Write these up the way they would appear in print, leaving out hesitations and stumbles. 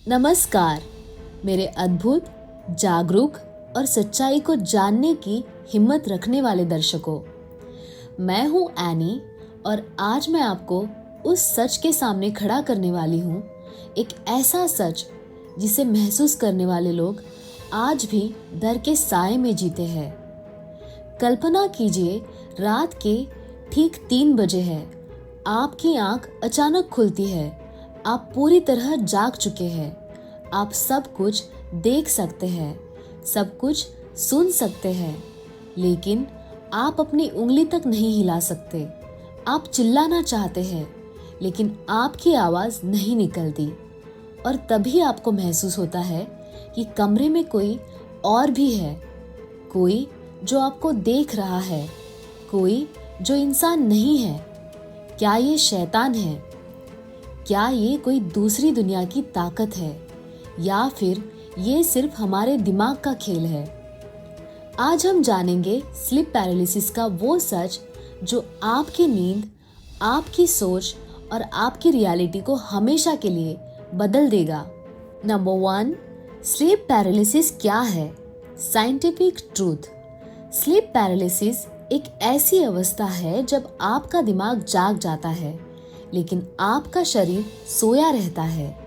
नमस्कार मेरे अद्भुत, जागरूक और सच्चाई को जानने की हिम्मत रखने वाले दर्शकों। मैं हूं एनी और आज मैं आपको उस सच के सामने खड़ा करने वाली हूं, एक ऐसा सच जिसे महसूस करने वाले लोग आज भी डर के साए में जीते हैं। कल्पना कीजिए, रात के ठीक 3 बजे है, आपकी आंख अचानक खुलती है। आप पूरी तरह जाग चुके हैं। आप सब कुछ देख सकते हैं, सब कुछ सुन सकते हैं, लेकिन आप अपनी उंगली तक नहीं हिला सकते। आप चिल्लाना चाहते हैं, लेकिन आपकी आवाज़ नहीं निकलती। और तभी आपको महसूस होता है कि कमरे में कोई और भी है, कोई जो आपको देख रहा है, कोई जो इंसान नहीं है। क्या ये शैतान है? क्या ये कोई दूसरी दुनिया की ताकत है, या फिर ये सिर्फ हमारे दिमाग का खेल है? आज हम जानेंगे स्लीप पैरालिसिस का वो सच जो आपकी नींद, आपकी सोच और आपकी रियलिटी को हमेशा के लिए बदल देगा। नंबर 1, स्लीप पैरालिसिस क्या है? Scientific truth. स्लीप पैरालिसिस एक ऐसी अवस्था है जब आपका दिमाग जाग जाता है, लेकिन आपका शरीर सोया रहता है।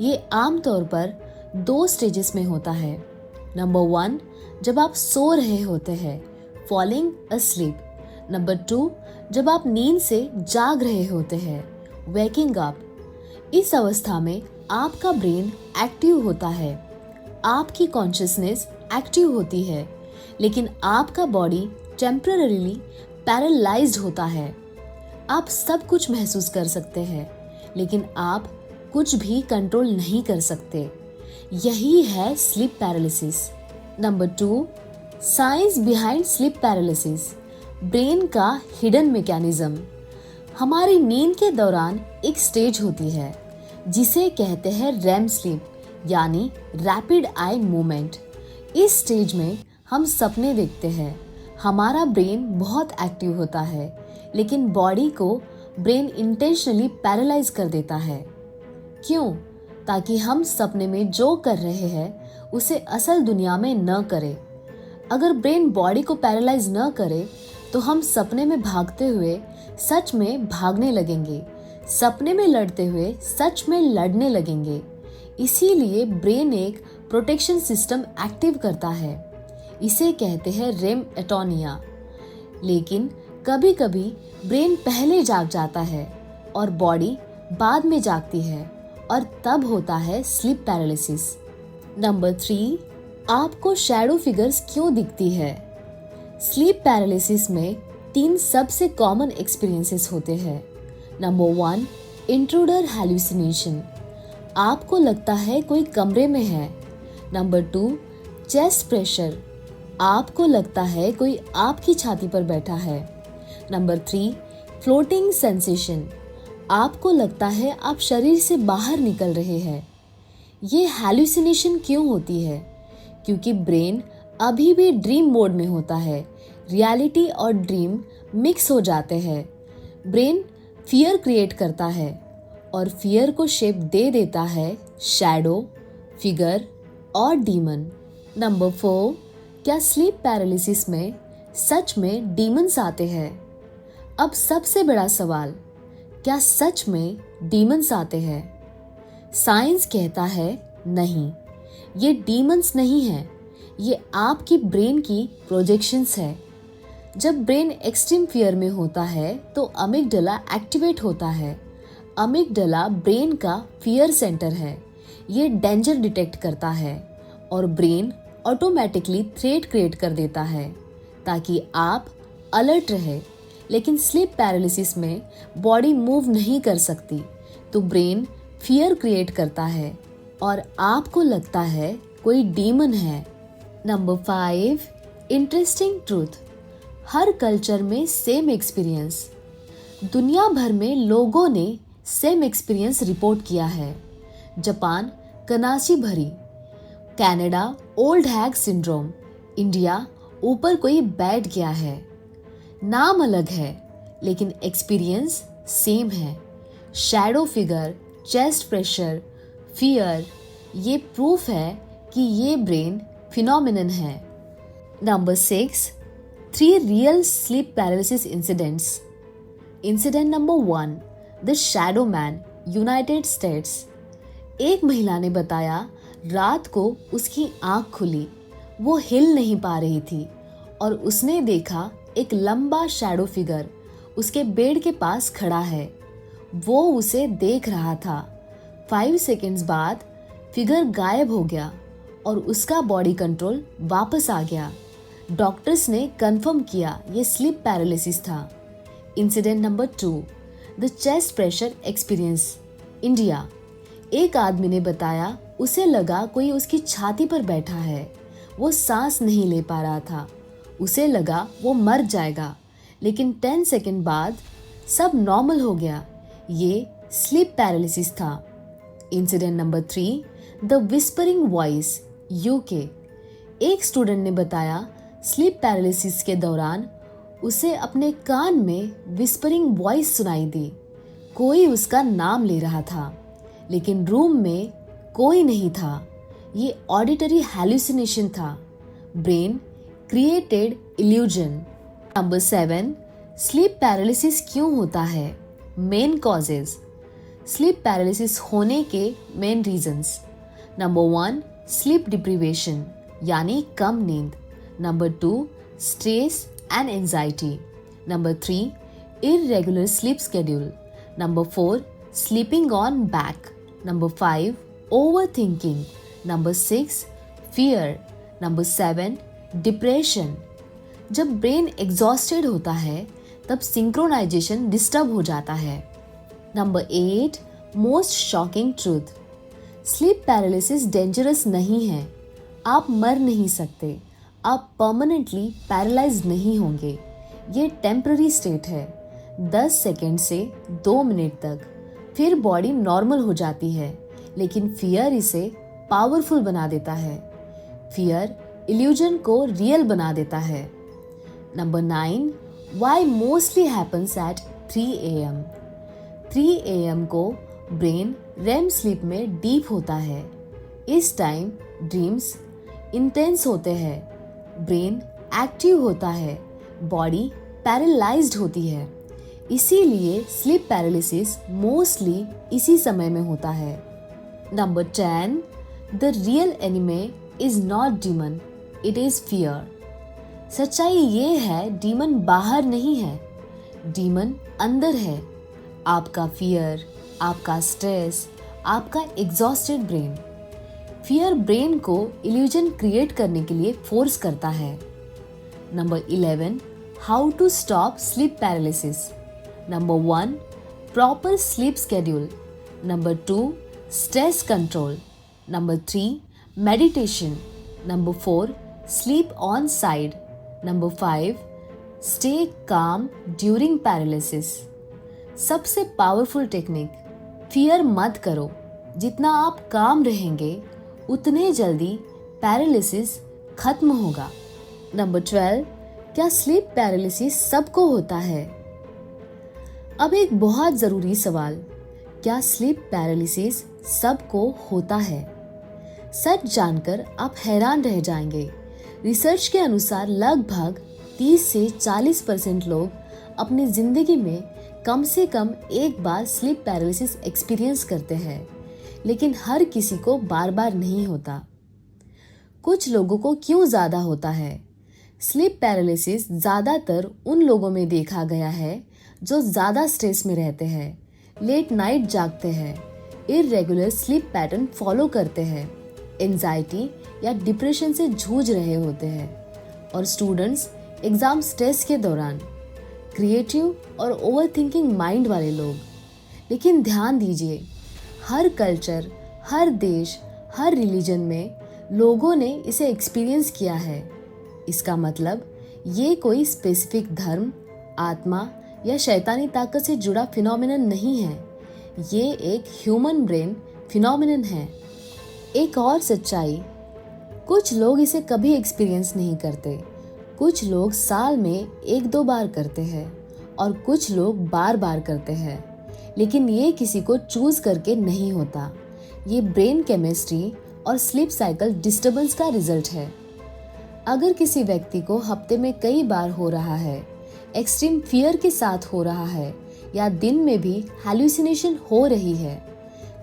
ये आमतौर पर 2 स्टेजेस में होता है। नंबर 1, जब आप सो रहे होते हैं, फॉलिंग अस्लीप। नंबर 2, जब आप नींद से जाग रहे होते हैं, वेकिंग अप। इस अवस्था में आपका ब्रेन एक्टिव होता है, आपकी कॉन्शियसनेस एक्टिव होती है, लेकिन आपका बॉडी टेम्पररीली पैरालाइज्ड होता है। आप सब कुछ महसूस कर सकते हैं, लेकिन आप कुछ भी कंट्रोल नहीं कर सकते। यही है sleep paralysis. Number 2, science behind sleep paralysis. Brain का हिडन मैकेनिज्म। हमारी नींद के दौरान एक स्टेज होती है जिसे कहते हैं रेम स्लीप, यानी रैपिड आई मूवमेंट। इस स्टेज में हम सपने देखते हैं। हमारा ब्रेन बहुत एक्टिव होता है, लेकिन बॉडी को ब्रेन इंटेंशनली पैरालाइज कर देता है। क्यों? ताकि हम सपने में जो कर रहे हैं उसे असल दुनिया में न करें। अगर ब्रेन बॉडी को पैरालाइज न करे तो हम सपने में भागते हुए सच में भागने लगेंगे, सपने में लड़ते हुए सच में लड़ने लगेंगे। इसीलिए ब्रेन एक प्रोटेक्शन सिस्टम एक्टिव करता है। इसे कहते हैं रेम एटोनिया। लेकिन कभी कभी ब्रेन पहले जाग जाता है और बॉडी बाद में जागती है, और तब होता है स्लीप पैरालिसिस। नंबर 3, आपको शैडो फिगर्स क्यों दिखती है? स्लीप पैरालिसिस में 3 सबसे कॉमन एक्सपीरियंसेस होते हैं। Number 1, intruder hallucination. आपको लगता है कोई कमरे में है। Number 2, chest pressure. आपको लगता है कोई आपकी छाती पर बैठा है। Number 3, floating sensation. आपको लगता है आप शरीर से बाहर निकल रहे हैं। ये हैलुसिनेशन क्यों होती है? क्योंकि ब्रेन अभी भी ड्रीम मोड में होता है। रियलिटी और ड्रीम मिक्स हो जाते हैं। ब्रेन फियर क्रिएट करता है और फियर को शेप दे देता है शैडो, फिगर और डीमन। नंबर 4, क्या स्लीप पैरालिसिस में सच में डीमंस आते हैं? अब सबसे बड़ा सवाल, क्या सच में डीमंस आते हैं? साइंस कहता है नहीं, ये डीमंस नहीं है, ये आपकी ब्रेन की प्रोजेक्शंस है। जब ब्रेन एक्सट्रीम फियर में होता है तो अमिगडाला एक्टिवेट होता है। अमिगडाला ब्रेन का फियर सेंटर है। ये डेंजर डिटेक्ट करता है और ब्रेन ऑटोमेटिकली थ्रेट क्रिएट कर देता है ताकि आप अलर्ट रहे। लेकिन स्लीप पैरालिसिस में बॉडी मूव नहीं कर सकती, तो ब्रेन फियर क्रिएट करता है और आपको लगता है कोई डीमन है। Number 5, interesting truth. हर कल्चर में सेम एक्सपीरियंस। दुनिया भर में लोगों ने सेम एक्सपीरियंस रिपोर्ट किया है। जापान कनाची भरी, कनाडा ओल्ड हैग सिंड्रोम, इंडिया ऊपर कोई बैठ गया है। नाम अलग है लेकिन एक्सपीरियंस सेम है। Shadow figure, chest pressure, fear, ये प्रूफ है कि ये ब्रेन फिनोमिनन है। Number 6, 3 real sleep paralysis incidents. Incident number 1, the shadow man, United states. एक महिला ने बताया रात को उसकी आंख खुली, वो हिल नहीं पा रही थी और उसने देखा एक लंबा शैडो फिगर उसके बेड के पास खड़ा है। वो उसे देख रहा था। 5 सेकंड्स बाद फिगर गायब हो गया और उसका बॉडी कंट्रोल वापस आ गया। डॉक्टर्स ने कंफर्म किया ये स्लीप पैरालिसिस था। Incident number 2, the chest pressure experience, India. एक आदमी ने बताया उसे लगा कोई उसकी छाती पर बैठा है। वो सांस नहीं ले पा रहा था। उसे लगा वो मर जाएगा, लेकिन 10 सेकंड बाद सब नॉर्मल हो गया। ये स्लीप पैरालिसिस था। Incident number 3, the whispering voice, UK. एक स्टूडेंट ने बताया स्लीप पैरालिसिस के दौरान उसे अपने कान में विस्परिंग वॉइस सुनाई दी। कोई उसका नाम ले रहा था, लेकिन रूम में कोई नहीं था। ये ऑडिटरी हैलुसिनेशन था। Brain created illusion. Number 7, sleep paralysis क्यों होता है? Main causes. स्लीप पैरालिसिस होने के main reasons. Number 1, sleep deprivation यानी कम नींद। Number 2, stress and anxiety. Number 3, irregular sleep schedule. Number 4, sleeping on back. Number 5, overthinking. Number 6, fear. Number 7, depression. जब brain exhausted होता है तब सिंक्रोनाइजेशन डिस्टर्ब हो जाता है। Number 8, most shocking truth. Sleep paralysis dangerous नहीं है। आप मर नहीं सकते। आप परमानेंटली पैरालाइज्ड नहीं होंगे। ये टेम्पररी स्टेट है, 10 सेकेंड से 2 मिनट तक। फिर बॉडी नॉर्मल हो जाती है, लेकिन फियर इसे पावरफुल बना देता है। फियर इल्यूजन को रियल बना देता है। Number 9, why mostly happens at 3 AM। 3 AM को ब्रेन रेम स्लीप में डीप होता है। इस टाइम ड्रीम्स इंटेंस होते हैं, ब्रेन एक्टिव होता है, बॉडी पैरालाइज्ड होती है। इसीलिए स्लीप पैरालिसिस मोस्टली इसी समय में होता है। Number 10, the real anime is not demon, it is fear. सच्चाई ये है डीमन बाहर नहीं है, डीमन अंदर है। आपका फियर, आपका स्ट्रेस, आपका एग्जॉस्टेड ब्रेन। फियर ब्रेन को इल्यूजन क्रिएट करने के लिए फोर्स करता है। Number 11, how to stop sleep paralysis. Number 1, proper sleep schedule. Number 2, stress control. Number 3, meditation. Number 4, sleep on side. Number 5, stay calm during paralysis. सबसे powerful technique, fear मत करो। जितना आप काम रहेंगे उतने जल्दी पैरालिसिस खत्म होगा। नंबर 12, क्या स्लीप पैरालिसिस सबको होता है? अब एक बहुत ज़रूरी सवाल, क्या स्लीप पैरालिसिस सबको होता है? सच जानकर आप हैरान रह जाएंगे। रिसर्च के अनुसार लगभग 30 से 40% लोग अपनी ज़िंदगी में कम से कम एक बार स्लीप पैरालिसिस एक्सपीरियंस करते हैं, लेकिन हर किसी को बार बार नहीं होता। कुछ लोगों को क्यों ज़्यादा होता है? स्लीप पैरालिसिस ज़्यादातर उन लोगों में देखा गया है जो ज़्यादा स्ट्रेस में रहते हैं, लेट नाइट जागते हैं, इर्रेगुलर स्लीप पैटर्न फॉलो करते हैं, एंजाइटी या डिप्रेशन से जूझ रहे होते हैं, और स्टूडेंट्स एग्ज़ाम स्ट्रेस के दौरान, क्रिएटिव और ओवरथिंकिंग माइंड वाले लोग। लेकिन ध्यान दीजिए, हर कल्चर, हर देश, हर रिलीजन में लोगों ने इसे एक्सपीरियंस किया है। इसका मतलब ये कोई स्पेसिफिक धर्म, आत्मा या शैतानी ताकत से जुड़ा फिनोमिनन नहीं है। ये एक ह्यूमन ब्रेन फिनोमिनन है। एक और सच्चाई, कुछ लोग इसे कभी एक्सपीरियंस नहीं करते, कुछ लोग साल में 1-2 बार करते हैं और कुछ लोग बार बार करते हैं। लेकिन ये किसी को चूज करके नहीं होता, ये ब्रेन केमिस्ट्री और स्लीप साइकिल डिस्टर्बेंस का रिजल्ट है। अगर किसी व्यक्ति को हफ्ते में कई बार हो रहा है, एक्सट्रीम फियर के साथ हो रहा है या दिन में भी हैलुसिनेशन हो रही है,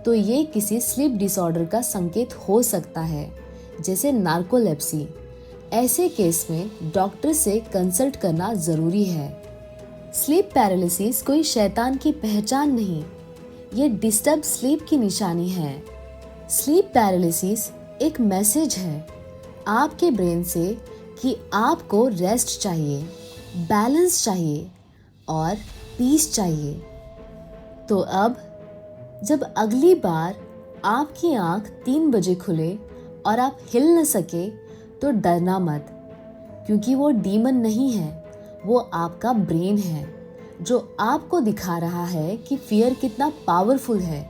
तो ये किसी स्लीप डिसऑर्डर का संकेत हो सकता है, जैसे नार्कोलेप्सी। ऐसे केस में डॉक्टर से कंसल्ट करना जरूरी है। स्लीप पैरालिसिस कोई शैतान की पहचान नहीं, ये डिस्टर्ब स्लीप की निशानी है। स्लीप पैरालिसिस एक मैसेज है आपके ब्रेन से कि आपको रेस्ट चाहिए, बैलेंस चाहिए और पीस चाहिए। तो अब जब अगली बार आपकी आंख 3 बजे खुले और आप हिल न सके, तो डरना मत, क्योंकि वो डीमन नहीं है, वो आपका ब्रेन है जो आपको दिखा रहा है कि फियर कितना पावरफुल है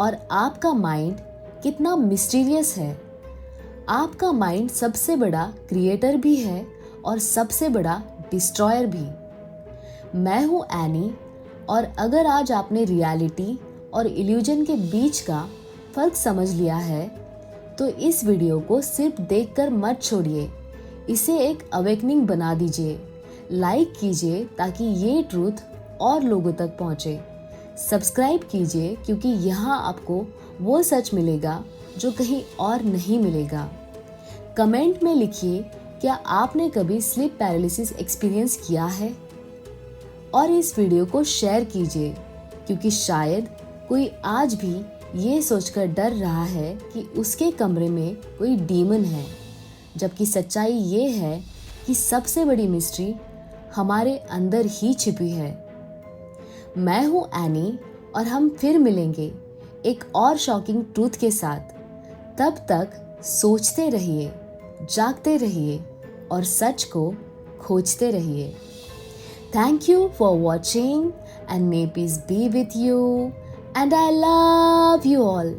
और आपका माइंड कितना मिस्टीरियस है। आपका माइंड सबसे बड़ा क्रिएटर भी है और सबसे बड़ा डिस्ट्रॉयर भी। मैं हूँ एनी, और अगर आज आपने रियलिटी और इल्यूजन के बीच का फर्क समझ लिया है, तो इस वीडियो को सिर्फ देखकर मत छोड़िए, इसे एक अवेकनिंग बना दीजिए। लाइक कीजिए ताकि ये ट्रूथ और लोगों तक पहुँचे। सब्सक्राइब कीजिए, क्योंकि यहाँ आपको वो सच मिलेगा जो कहीं और नहीं मिलेगा। कमेंट में लिखिए, क्या आपने कभी स्लीप पैरालिसिस एक्सपीरियंस किया है? और इस वीडियो को शेयर कीजिए, क्योंकि शायद कोई आज भी ये सोचकर डर रहा है कि उसके कमरे में कोई डीमन है, जबकि सच्चाई ये है कि सबसे बड़ी मिस्ट्री हमारे अंदर ही छिपी है। मैं हूँ एनी, और हम फिर मिलेंगे एक और शॉकिंग ट्रूथ के साथ। तब तक सोचते रहिए, जागते रहिए और सच को खोजते रहिए। Thank you for watching, and may peace be with you, and I love you all.